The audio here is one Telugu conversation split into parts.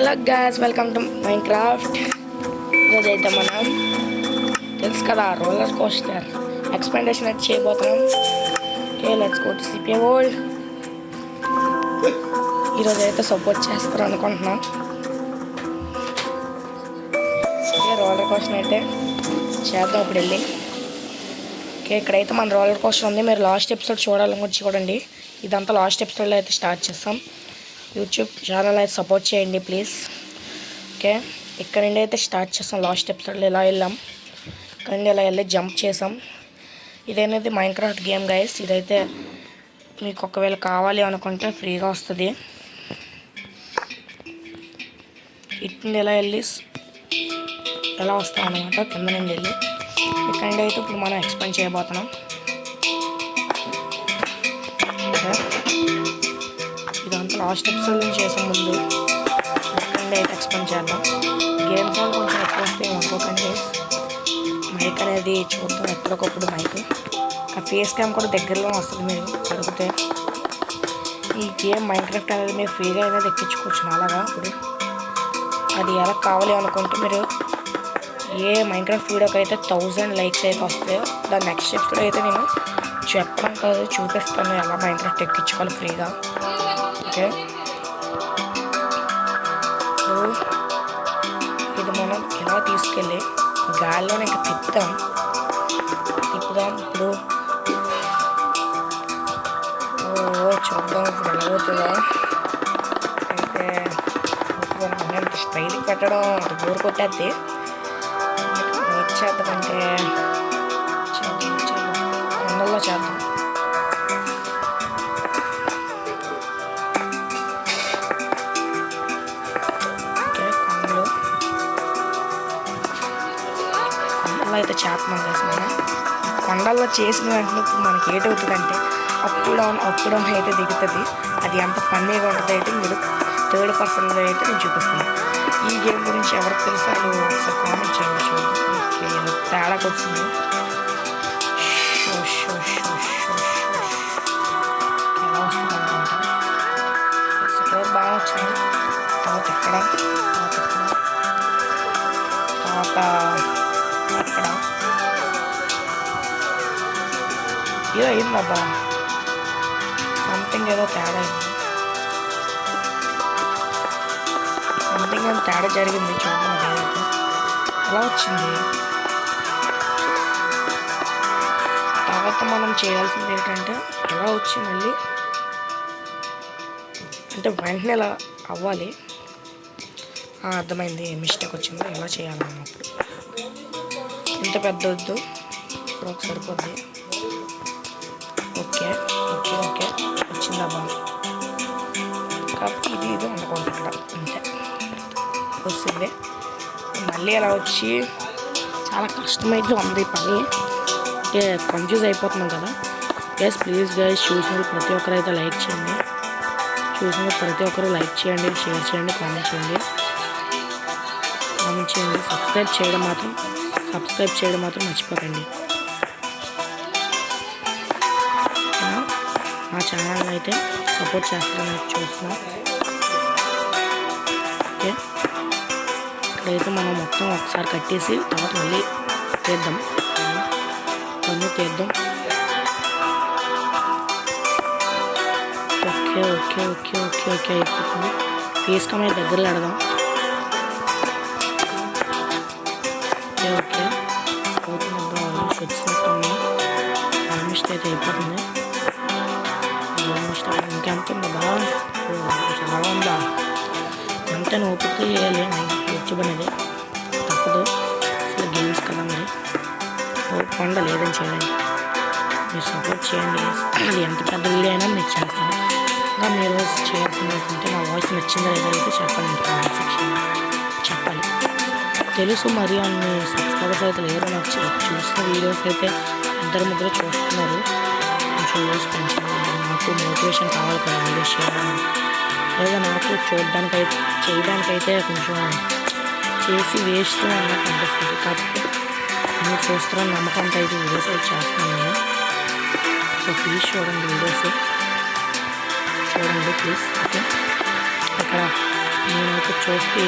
Hello guys, welcome to Minecraft. ఈరోజు అయితే మనం తెలుసు కదా రోలర్ కోస్టర్ ఎక్స్పెండేషన్ అయితే చేయబోతున్నాం. Okay, let's go to CPA world. ఈరోజు అయితే సపోర్ట్ చేస్తారు అనుకుంటున్నాం. ఓకే, రోలర్ కోస్టర్ అయితే చేద్దాం ఇప్పుడు వెళ్ళి. ఓకే, ఇక్కడైతే మన రోలర్ కోస్టర్ ఉంది. మీరు లాస్ట్ ఎపిసోడ్ చూడాలనుకుంటే చూడండి. ఇదంతా లాస్ట్ ఎపిసోడ్లో అయితే స్టార్ట్ చేస్తాం. యూట్యూబ్ ఛానల్ అయితే సపోర్ట్ చేయండి ప్లీజ్. ఓకే, ఇక్కడ నుండి అయితే స్టార్ట్ చేస్తాం. లాస్ట్ ఎపిసోడ్లో ఇలా వెళ్ళాం, ఇక్కడ నుండి ఇలా వెళ్ళి జంప్ చేసాం. ఇదనేది మైన్క్రాఫ్ట్ గేమ్ గైస్. ఇదైతే మీకు ఒకవేళ కావాలి అనుకుంటే ఫ్రీగా వస్తుంది. ఇటు నుండి ఇలా వెళ్ళి ఎలా వస్తాం అనమాట, కింద నుండి వెళ్ళి ఇక్కడ నుండి అయితే ఇప్పుడు మనం ఎక్స్పెండ్ చేయబోతున్నాం. ఇదంతా లాస్ట్ ఎపిసోడ్ నుంచి చేసాం. ముందు ఎక్కడండి అయితే ఎక్స్పెండ్ చేద్దాం. గేమ్స్ వాళ్ళు కొంచెం ఎక్కువ వస్తే అనుకోకండి. మైక్ అనేది చూద్దాం ఎప్పటికప్పుడు. మైక్ ఆ ఫేస్ క్యామ్ కూడా దగ్గరలో వస్తుంది. మీరు అడిగితే ఈ గేమ్ మైన్క్రాఫ్ట్ అనేది మీరు ఫ్రీగా అనేది ఎక్కించుకోవచ్చు. అలాగా ఇప్పుడు అది ఎలా కావాలి అనుకుంటే మీరు ఏ మైన్క్రాఫ్ట్ వీడియోకి అయితే 1000 లైక్స్ అయితే వస్తాయో దాని నెక్స్ట్ ఎపిసోడ్ అయితే నేను చెప్పడం కాదు, చూపిస్తాను ఎలా మైన్క్రాఫ్ట్ ఎక్కించుకోవాలి ఫ్రీగా. ఓకే, ఇది మనం ఎలా తీసుకెళ్ళి గాలిలో ఇంకా తిప్పుదాం. ఇప్పుడు చూద్దాం ఇప్పుడు ఎలా అవుతుందో. అయితే అంత స్టైల్కి పెట్టడం అది బోర్ కొట్టేది. చేద్దామంటే కొండల్లో చేద్దాం. అయితే చేస్తున్నాం కదా మనం. కొండల్లో చేసిన వెంటనే ఇప్పుడు మనకి ఏటవుతుందంటే అప్పుడు అయితే దిగుతుంది. అది ఎంత ఫన్నీగా ఉంటుంది అయితే మీరు థర్డ్ పర్సన్లో అయితే నేను చూపిస్తాను. ఈ గేమ్ గురించి ఎవరికి తెలుసో వాళ్ళు ఒకసారి కామెంట్ చేయండి. ఓకే, తేడాకి వచ్చింది. ఎలా వస్తుంది అనుకుంటా. బాగా వచ్చింది. తర్వాత ఇక్కడ అక్కడ ఏదో అయిందబ్బా, సంథింగ్ ఏదో తేడా అయింది. సంథింగ్ ఏదో తేడా జరిగింది. చూడండి ఎలా వచ్చింది. తర్వాత మనం చేయాల్సింది ఏంటంటే ఎలా వచ్చి మళ్ళీ అంటే వెంటనే ఎలా అవ్వాలి. అర్థమైంది, మిస్టేక్ వచ్చింది. ఎలా చేయాలన్నప్పుడు ఇంత పెద్ద వద్దు, ఇప్పుడు ఒక సరిపోద్ది. ఓకే ఓకే ఓకే వచ్చిందబ్బా. కాబట్టి ఇది అనుకోండి ఇక్కడ అంతే వస్తుంది. మళ్ళీ అలా వచ్చి చాలా కష్టమైతే ఉంది పని. కన్ఫ్యూజ్ అయిపోతున్నాం కదా గైస్. ప్లీజ్ గైస్, చూసిన ప్రతి ఒక్కరు అయితే లైక్ చేయండి. చూసిన ప్రతి ఒక్కరు లైక్ చేయండి, షేర్ చేయండి, కామెంట్ చేయండి. సబ్స్క్రైబ్ చేయడం మాత్రం మర్చిపోకండి. మా ఛానల్ అయితే సపోర్ట్ చేస్తారని చూస్తున్నాం. ఓకే, ఇక్కడైతే మనం మొత్తం ఒకసారి కట్టేసి తర్వాత మళ్ళీ తీద్దాం. Okay okay okay okay okay అయిపోతుంది. ఫేస్ కమ్ అయితే దగ్గరలో ఆడదాం. ఓకే అవుతుంది. ఆల్మోస్ట్ వచ్చినట్టుంది. ఆల్మోస్ట్ అయితే అయిపోతుంది. ఆల్మోస్ట్ ఇంకెంత ఉందా? చాలా ఉందా? అంతే ఓపిక చేయాలి. యూట్యూబ్ అనేది తప్పదు. అసలు గేమ్స్ కదా మరి ఓపిక ఉండాలి ఏదైనా చేయాలి. మీరు సపోర్ట్ చేయండి. అది ఎంత పెద్ద వీడియో అయినా మీకు చేస్తాను. ఇంకా మీరు చేయాల్సింది ఏంటంటే నా వాయిస్ నచ్చిందా ఏదైతే చెప్పండి. మీరు కామెంట్ సెక్షన్లో చెప్పాలి. తెలుసు మరి అన్ని సబ్స్క్రైబర్స్ అయితే లేరు. నాకు చూసిన వీడియోస్ అయితే 2-3 చూస్తున్నారు. కొంచెం వ్యూస్ పెంచండి. నాకు మోటివేషన్ కావాలి కదా వీడియోస్ చేయాలని. లేదా నాకు చేయడానికైతే కొంచెం చేసి వేస్ట్ అన్నట్టు అనిపిస్తుంది. కాబట్టి మీరు చూస్తున్న నమ్మకంతో అయితే వీడియోస్ అయితే చేస్తున్నాను నేను. సో ప్లీజ్ చూడండి వీడియోస్, చూడండి ప్లీజ్. ఓకే, ఇక్కడ నేనైతే చూస్తే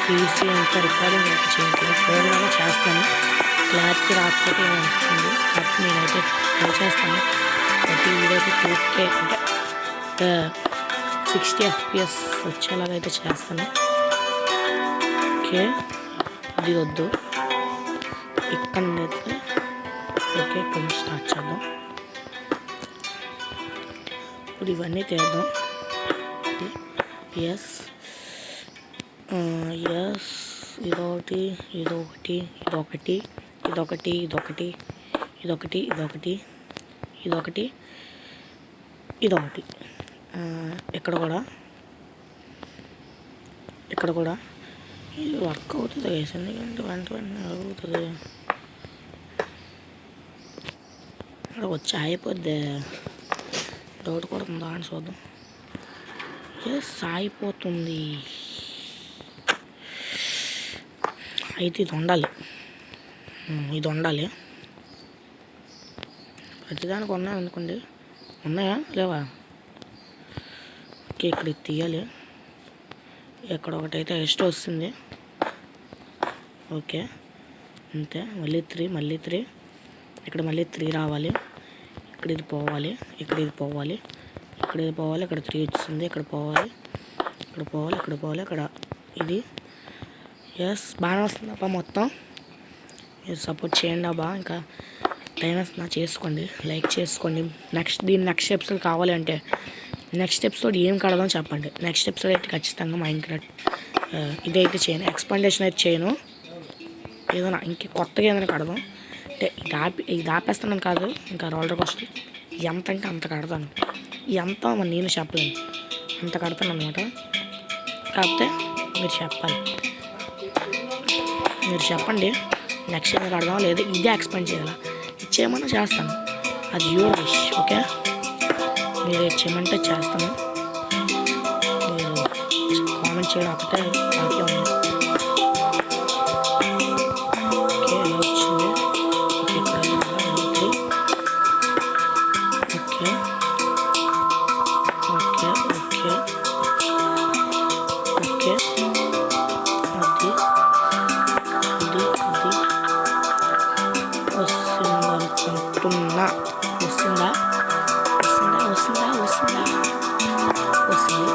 పీసీ ఇంకా రికార్డింగ్ అయితే చేయట్లేదు, ఫోన్లోనే చేస్తాను. క్లారిటీ రాకపోతే ఏమనుకుంటుంది, కాబట్టి నేనైతే ట్రై చేస్తాను. ప్రతి వీడియోకి 2K అంటే 60 FPS వచ్చేలాగైతే చేస్తాను. ఓకే, ఇది వద్దు, ఇక్కడ అయితే ఓకే. ఇప్పుడు స్టార్ట్ చేద్దాం. ఇప్పుడు ఇవన్నీ తీద్దాం. ఎస్ ఎస్, ఇదొకటి ఇదొకటి ఇదొకటి ఇదొకటి ఇదొకటి ఇదొకటి ఇదొకటి ఇదొకటి ఇదొకటి ఇక్కడ కూడా ఇది వర్క్ అవుతుంది వేసింది, ఎందుకంటే వెంటనే అవుతుంది. ఇక్కడ వచ్చి అయిపోద్ది, డౌట్ కూడా ఉందా అని చూద్దాం. ఎస్, అయిపోతుంది. అయితే ఇది ఉండాలి, ప్రతిదానికి ఉన్నాయి అనుకోండి. ఉన్నాయా లేవా? ఓకే, ఇక్కడ ఇది తీయాలి. ఇక్కడ ఒకటైతే ఎక్స్ట్రా వస్తుంది. ఓకే, అంతే. మళ్ళీ 3 ఇక్కడ మళ్ళీ 3 రావాలి. ఇక్కడ ఇది పోవాలి, ఇక్కడ ఇది పోవాలి, ఇక్కడ 3 వచ్చింది. ఇక్కడ పోవాలి, ఇక్కడ ఇది. ఎస్, బాగానే వస్తుంది అబ్బా. మొత్తం మీరు సపోర్ట్ చేయండి అబ్బా. ఇంకా టైం వస్తున్నా, చేసుకోండి, లైక్ చేసుకోండి. నెక్స్ట్ ఎపిసోడ్ కావాలి అంటే నెక్స్ట్ ఎపిసోడ్ ఏం కడదాం చెప్పండి. నెక్స్ట్ ఎపిసోడ్ అయితే ఖచ్చితంగా మైన్క్రాఫ్ట్ ఇదైతే చేయను, ఎక్స్పాండేషన్ అయితే చేయను. ఏదైనా ఇంక కొత్తగా ఏదైనా కడదాం అంటే ఇది ఆపేస్తానని కాదు, ఇంకా రోలర్ కోస్టర్ ఎంత అంటే అంత కడతాను. ఎంత మరి నేను చెప్పలేను, అంత కడతాను అనమాట. కాకపోతే మీరు చెప్పండి నెక్స్ట్ ఏదైనా కడదాం, లేదా ఇదే ఎక్స్పాండ్ చేయాలా, ఇచ్చేయమన్నా చేస్తాను. అది యువర్ విష్. ఓకే, మీరు ఇచ్చేయమంటే చేస్తాను. మీరు కామెంట్ చేయడం ఒకటే బాకీ ఉంది. ఓకే, ఎలా వచ్చింది? ఓకే, ఇక్కడ ఓకే ఓకే ఓకే ఓకే, అది వస్తుందనుకుంటున్నా. వస్తుందా? వస్తుంది.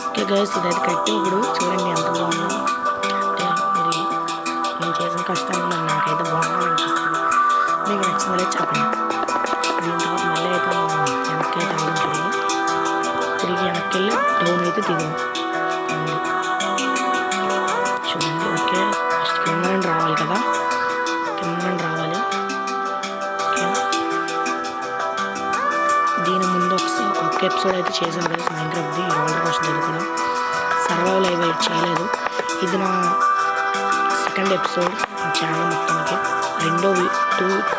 ఓకే గైస్, ఇదైతే కట్టి ఇప్పుడు చూడండి ఎంత బాగుందో. అంటే మరి నేను చేసిన కష్టాన్ని మరి నాకైతే బాగుందని అనిపిస్తుంది. మీకు నచ్చిందో చెప్పండి. దీని తర్వాత మళ్ళీ అయితే వెనక్కి అయితే వెళ్ళడం తిరిగి వెనక్కి వెళ్ళి డౌన్ అయితే దిగాం చూడండి. ఓకే, ఫస్ట్ కింద నుండి రావాలి కదా, రావాలి. ఓకే, దీని ముందు ఒక ఎపిసోడ్ అయితే చేశాను కదా మైన్క్రాఫ్ట్ది, రోలర్ కోస్టర్ అది కూడా సర్వైవల్ అయితే చేయలేదు. ఇది నా సెకండ్ ఎపిసోడ్ నా ఛానల్ మొత్తానికి.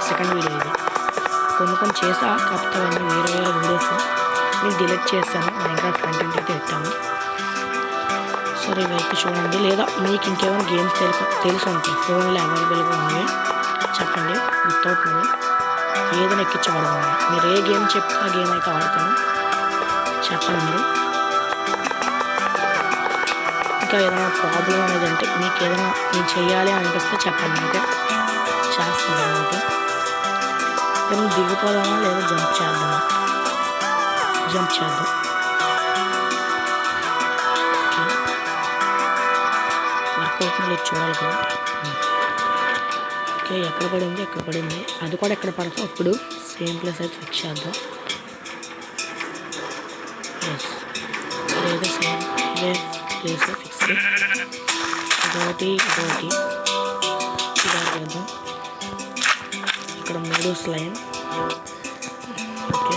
సెకండ్ వీడియో ఇది. కొన్ని చేసా, కాకపోతే అవన్నీ వేరే వీడియోస్ నేను డిలీట్ చేశాను. మైన్క్రాఫ్ట్ కంటెంట్ అయితే పెట్టాను. సరే, ఇవైతే చూడండి. లేదా మీకు ఇంకేమైనా గేమ్స్ తెలిసి ఉంటాయి ఫోన్లో అవైలబుల్గా ఉంది చెప్పండి. వితౌట్ మనీ ఏదైనా ఎక్కించి ఆడుతున్నాను. మీరు ఏ గేమ్ చెప్తే ఆ గేమ్ అయితే ఆడుతాను, చెప్పండి. మీరు ఇంకా ఏదైనా ప్రాబ్లం అనేది అంటే మీకు ఏదైనా నేను చెయ్యాలి అనిపిస్తే చెప్పండి, ఓకే చేస్తాను. ఓకే, నేను దిగిపోదామా లేదా జంప్ చేద్దాం. వర్కౌట్ మళ్ళీ చూడాలి కదా. ఓకే, ఎక్కడ పడింది, అది కూడా ఎక్కడ పడతాం. అప్పుడు సేమ్ ప్లేస్ అయితే ఫిక్స్ చేద్దాం. ఎస్, ఇదైతే సేమ్ ఇదే ప్లేస్ ఫిక్స్. ఇదొకటి చేద్దాం. ఇక్కడ 3 స్లైమ్. ఓకే,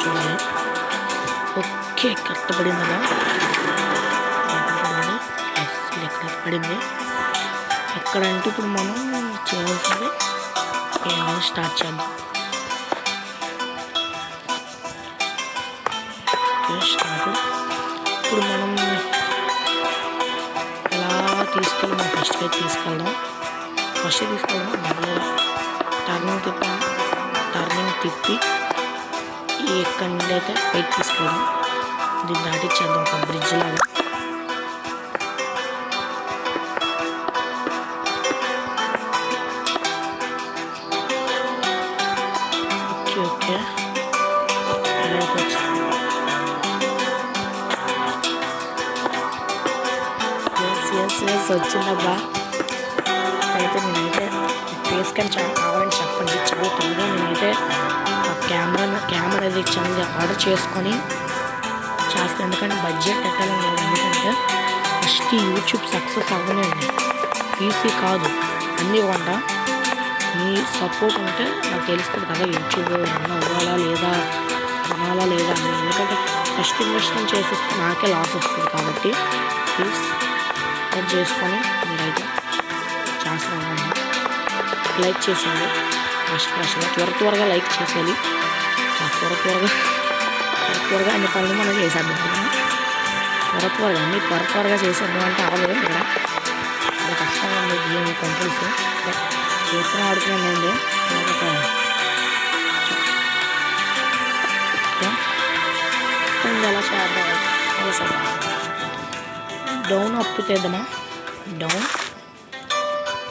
చూడాలి. ఓకే, కరెక్ట్ పడింది కదా. ఎక్కడ పడింది ఎక్కడంటే ఇప్పుడు మనం చేయాల్సింది ఏమైనా స్టార్ట్ చేద్దాం. స్టార్ట్. ఇప్పుడు మనం ఎలా తీసుకెళ్ళి మనం ఫస్ట్ తీసుకెళ్దాం. డబ్బులు టర్నింగ్ టర్నింగ్ తిప్పి ఇక్కడి నుండి అయితే పైకి తీసుకెళ్దాం. దీన్ని దాటిచ్చేద్దాం ఒక బ్రిడ్జ్ లాగా. ఓకే వచ్చిందబ్బా. అయితే నేనైతే ఫేస్ క్యామ్ కావాలని చెప్పండి, చాలా త్వరగా నేనైతే కెమెరా అది ఛానల్ ఆర్డర్ చేసుకొని చేస్తాను. ఎందుకంటే బడ్జెట్ పెట్టాలని లేదు. ఎందుకంటే ఫస్ట్ యూట్యూబ్ సక్సెస్ అవ్వనండి, ఈజీ కాదు. అన్నీ కొంట మీ సపోర్ట్ ఉంటే నాకు తెలుస్తుంది కదా యూట్యూబ్ రన్ అవ్వాలా లేదా కొనాలా లేదా అని. ఎందుకంటే ఫస్ట్ ఇన్వెస్ట్మెంట్ చేసేస్తే నాకే లాస్ వస్తుంది. కాబట్టి ప్లీజ్ కట్ చేసుకొని మీరైతే చేస్తాను. లైక్ చేసేయండి, ఫస్ట్గా త్వరగా లైక్ చేసేయాలి. త్వరగా అన్ని పనులు మనం చేసేద్దాం. త్వరగా అన్ని త్వరగా చేసేద్దాం అంటే అవ్వలేదు. ఇక్కడ చాలా కష్టంగా ఉంది గేమ్ కంట్రోల్స్. చేతిని ఆడుతున్నానండి. ఎలా చేద్దాం? డౌన్ అప్ చేద్దామా? Down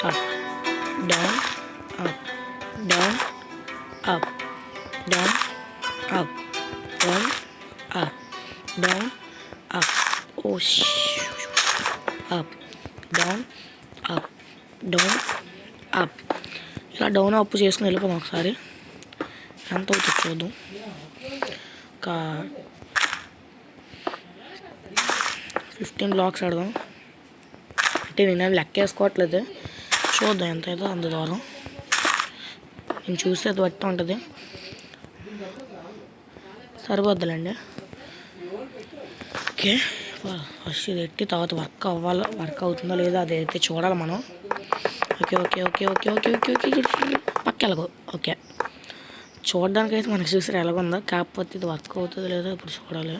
up down up down up down up down up down up up down up down up. ఇలా డౌన్ అప్ చేసుకుని వెళ్ళిపోదాం. ఒకసారి ఎంత అవుతుంది చూద్దాం. ఒక 15 బ్లాక్స్ ఆడదాం. అంటే నేనేం లెక్క వేసుకోవట్లేదు, చూద్దాం ఎంత అవుతుందో అంత దూరం. నేను చూస్తే అది బట్టి ఉంటుంది, సరిపోద్దులేండి. ఓకే ఫస్ట్ ఇది ఎట్టి తర్వాత వర్క్ అవుతుందో లేదో అది అయితే చూడాలి మనం. Okay okay okay okay okay okay okay పక్క ఎలాగో ఓకే. చూడడానికి అయితే మనకు చూసారు ఎలాగుందో, కాకపోతే ఇది వర్క్ అవుతుందో లేదో ఇప్పుడు చూడాలి.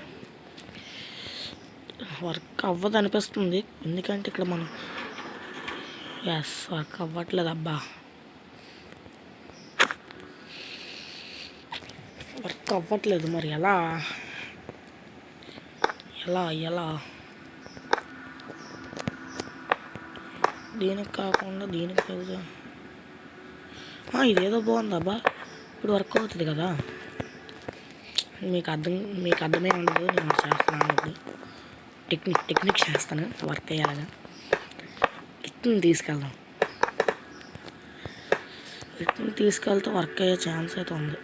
వర్క్ అవ్వదు అనిపిస్తుంది, ఎందుకంటే ఇక్కడ మనం వర్క్ అవ్వట్లేదు. అబ్బా వర్క్ అవ్వట్లేదు, మరి ఎలా ఎలా ఎలా దీనికి కాకుండా దీనికి అవుతుంది. ఇదేదో బాగుంది అబ్బా, ఇప్పుడు వర్క్ అవుతుంది కదా. మీకు అర్థమే ఉండదు, నేను చేస్తాను అన్నది టెక్నిక్ చేస్తాను వర్క్ అయ్యేలాగా. ఇట్ని తీసుకెళ్తే వర్క్ అయ్యే ఛాన్స్ అయితే ఉంది.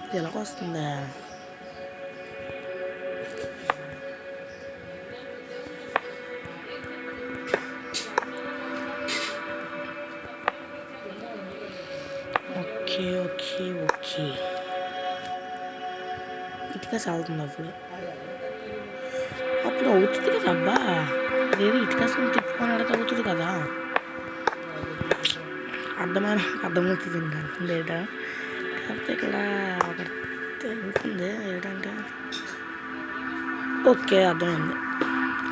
ఇది ఎలాగ వస్తుందా? ఓకే ఓకే ఓకే ఇటుక సాగుతుంది. అప్పుడు అవుతుంది కదా అబ్బా, అదేదో ఇటుక తిప్పుకొని అడితే అవుతుంది కదా. అర్థమవుతుంది డేటా. కాకపోతే ఇక్కడ ఒకటి అవుతుంది ఏంటంటే ఓకే అర్థమైంది.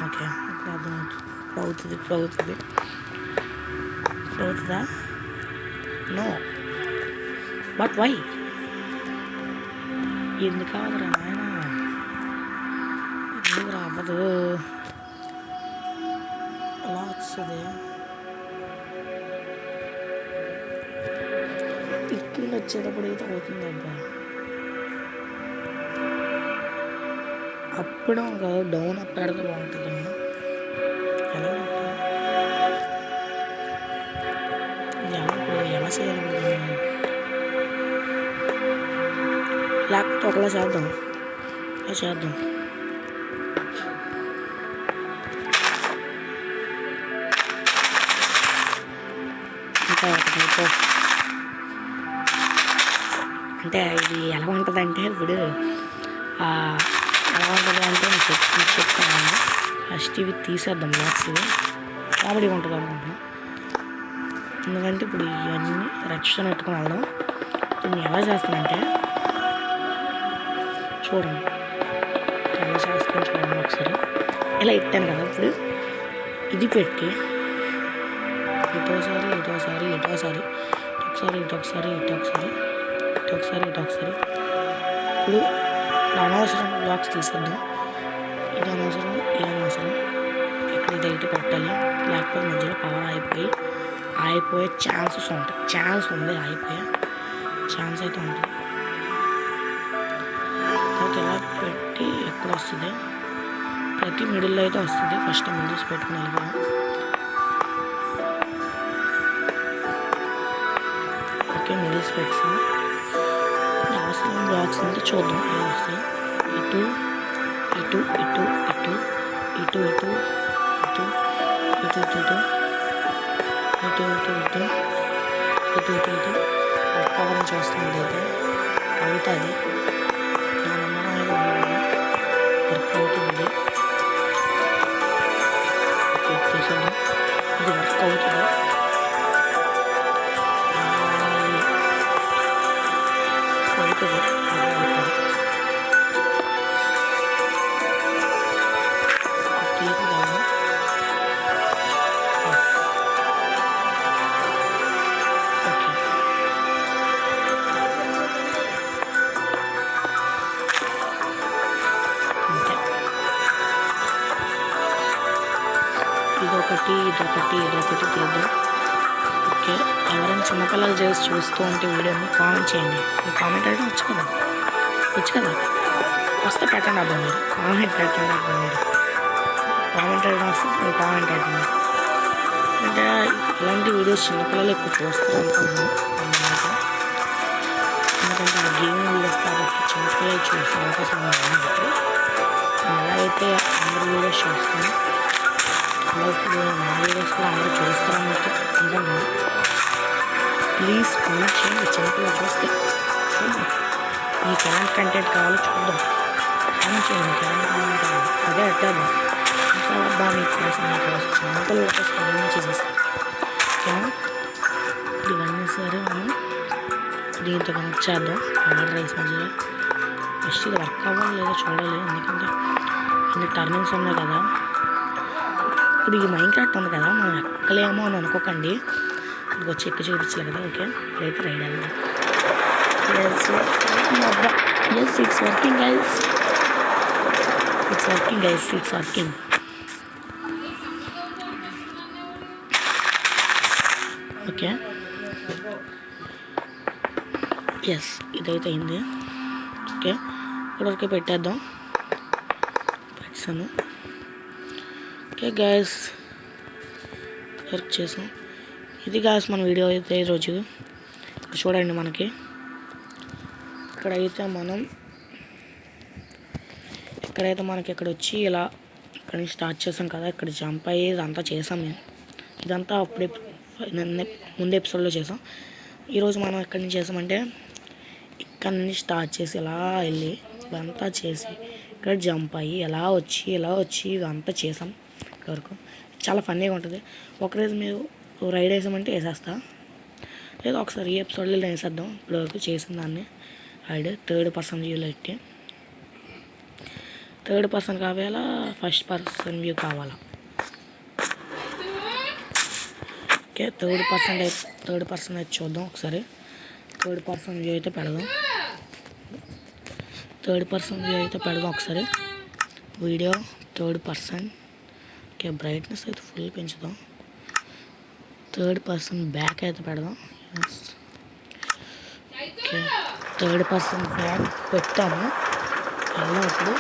ఓకే ఇప్పుడు అర్థమవుతుంది. ఇప్పుడు అవుతుందా? No, but why? ఎందుకు కావదురా నాయన, ఎందుకు రావదు? అలా వస్తుంది. ఇక్కడ వచ్చేటప్పుడు అయితే అవుతుంది అబ్బా. అప్పుడు డౌన్ అప్ ఆడితే బాగుంటుందమ్మా. ఎలా చేయాలి? లేకపోతే ఒకలా చేద్దాం. ఇంకా అంటే ఇది ఎలా ఉంటుంది అంటే ఇప్పుడు ఎలా ఉంటుంది అంటే నేను చెప్తాను. ఫస్ట్ ఇవి తీసేద్దాం బ్లాక్స్. ఇవి కామెడీగా ఉంటుంది అనుకుంటున్నాను, ఎందుకంటే ఇప్పుడు ఇవన్నీ రక్షణ పెట్టుకుని వెళ్దాం. నేను ఎలా చేస్తానంటే చూడండి, ఎలా చేస్తాను చూడండి ఒకసారి. ఇలా ఇట్టాను కదా. ఇప్పుడు ఇది పెట్టి ఇటోసారి ఇటోసారి ఇటోసారి ఇటొకసారి ఇటొకసారి ఇటొకసారి ఇటొకసారి ఇటొకసారి. ఇప్పుడు అనవసరం బ్లాక్స్ తీసేద్దాం. ఇది అనవసరం, ఇది అనవసరం. ఇక్కడ ఇది అయితే పెట్టాలి, లేకపోతే మధ్యలో పవర్ అయిపోయే ఛాన్సెస్ ఉంటాయి. ఛాన్స్ ఉంది, అయిపోయే ఛాన్స్ అయితే ఉంటుంది. తర్వాత ఇలా పెట్టి ఎక్కడ వస్తుంది, ప్రతి మిడిల్లో అయితే వస్తుంది. ఫస్ట్ మిడిల్స్ పెట్టుకుని వెళ్ళిపోయాం. ఓకే, మిడిల్స్ పెట్టాం. అవసరం బ్లాక్స్ అంటే చూద్దాం ఏం వస్తాయి. ఇటు ఇటు ఇటు ఇటు ఇటు ఇటు ఇటు ఇటు ఇటు ఇటు ఇటు ఇటు ఇటు ఇటు ఇటు కవర్ చేస్తుంది. అయితే అవుతుంది, నా నమ్మకం అయితే ఉండదు, వర్క్ అవుతుంది. చూసాను, ఇది వర్క్ అవుతుంది. అవుతుంది తీసుకురాను. ఓకే, ఇదొకటి తీద్దాం. ఓకే, ఎవరైనా చిన్నపిల్లలు చేసి చూస్తూ ఉంటే వీడియోని కామెంట్ చేయండి. మీరు కామెంట్ అయితే వచ్చు కదా, వస్తే పెట్టండి అబ్బా. మీరు కామెంట్ పెట్టండి అబ్బా. మీరు కామెంట్ అయితే వస్తే మీరు కామెంట్ పెట్టండి. అంటే ఇలాంటి వీడియోస్ చిన్నపిల్లలు ఎక్కువ చూస్తూ ఉంటాను అన్నమాట. ఎందుకంటే ఆ గేమింగ్ వీడియోస్ కాబట్టి చిన్నపిల్లలు చూసే అవకాశం ఉంది. ఎలా అయితే అందరూ వీడియోస్ చూస్తాను, అలా ఇప్పుడు నా వీడియోస్ కూడా అందరూ చూస్తారని అయితే అనుకున్నాను. ప్లీజ్ కామెంట్ చేయండి. చిన్నపిల్లలు చూస్తే చూద్దాం, మీకు ఎలాంటి కంటెంట్ కావాలో చూద్దాం. కామెంట్ చేయండి, మీకు ఎలాంటి కంటెంట్ కావాలి అదే అడ్డాము. అబ్బా మీకోసం చిన్నపిల్లల కోసం ఏం చేసేస్తాం. ఓకేనా, ఇవన్నీ సరే మనం దీంతో కనెక్ట్ చేద్దాం. ఆర్డర్ రైస్ మధ్యలో ఫస్ట్ ఇది వర్క్ అవ్వాలి లేదో చూడాలి. ఎందుకంటే ఇన్ని టర్నింగ్స్ ఉన్నాయి కదా. ఇప్పుడు ఈ మైండ్ క్రాఫ్ట్ ఉంది కదా, మనం ఎక్కలేమో అని అనుకోకండి. ఇదిగో చెక్ చూపించలే కదా. ఓకే, ఇప్పుడైతే రైడ్ వెళ్దాం. It's working guys, it's working. Okay, yes, ఇదైతే అయింది. ఓకే, ఇక్కడికి పెట్టేద్దాం. పెట్టాను. ఓకే గైస్, వర్క్ చేసాం. ఇది గాయస్ మన వీడియో అయితే ఈరోజు. ఇక్కడ చూడండి, మనకి ఇక్కడైతే మనకి ఇక్కడ వచ్చి ఇలా ఇక్కడ నుంచి స్టార్ట్ చేసాం కదా. ఇక్కడ జంప్ అయ్యి ఇదంతా చేసాం మేము. ఇదంతా అప్పుడే ముందు ఎపిసోడ్లో చేసాం. ఈరోజు మనం ఎక్కడి నుంచి చేసామంటే ఇక్కడ నుంచి స్టార్ట్ చేసి ఇలా వెళ్ళి ఇదంతా చేసి ఇక్కడ జంప్ అయ్యి ఇలా వచ్చి ఇదంతా చేసాం వరకు. చాలా ఫన్నీగా ఉంటుంది. ఒకరోజు మీరు రైడ్ వేసామంటే వేసేస్తా, లేదా ఒకసారి ఈ ఎపిసోడ్లో వేసేద్దాం. ఇప్పటివరకు చేసిన దాన్ని రైడ్ థర్డ్ పర్సన్ వ్యూలో పెట్టి. థర్డ్ పర్సన్ కావాలా, ఫస్ట్ పర్సన్ వ్యూ కావాలా? ఓకే, థర్డ్ పర్సన్ అయితే చూద్దాం ఒకసారి. థర్డ్ పర్సన్ వ్యూ అయితే పెడదాం ఒకసారి. Video third person. Okay, brightness అయితే ఫుల్ పెంచుదాం. థర్డ్ పర్సన్ బ్యాక్ అయితే పెడదాం. ఓకే, థర్డ్ పర్సన్ బ్యాక్ పెట్టాము. వెళ్ళినప్పుడు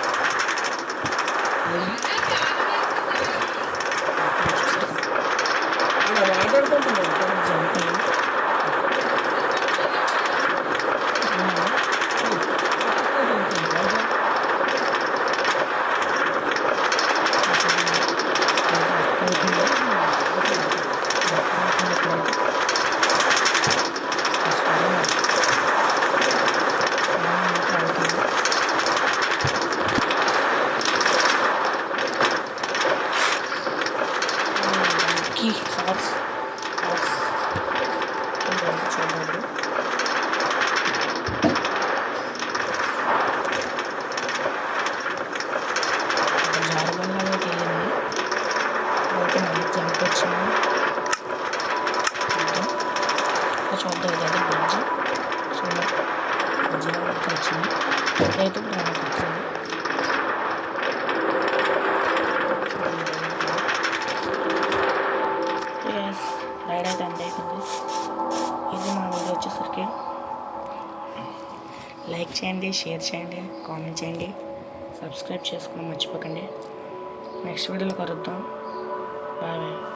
మళ్ళీ జంప్ వచ్చింది. చూద్దాం ఇది అది బ్రిడ్జ్. సో బ్రిడ్జ్లో అయితే వచ్చింది. అయితే ఇప్పుడు మనకు వచ్చింది. రైడ్ అయితే అంత అయిపోయింది. ఇది మా వీడియో వచ్చేసరికి లైక్ చేయండి, షేర్ చేయండి, కామెంట్ చేయండి, సబ్స్క్రైబ్ చేసుకోవడం మర్చిపోకండి. నెక్స్ట్ వీడియోలో కలుద్దాం. Bye bye.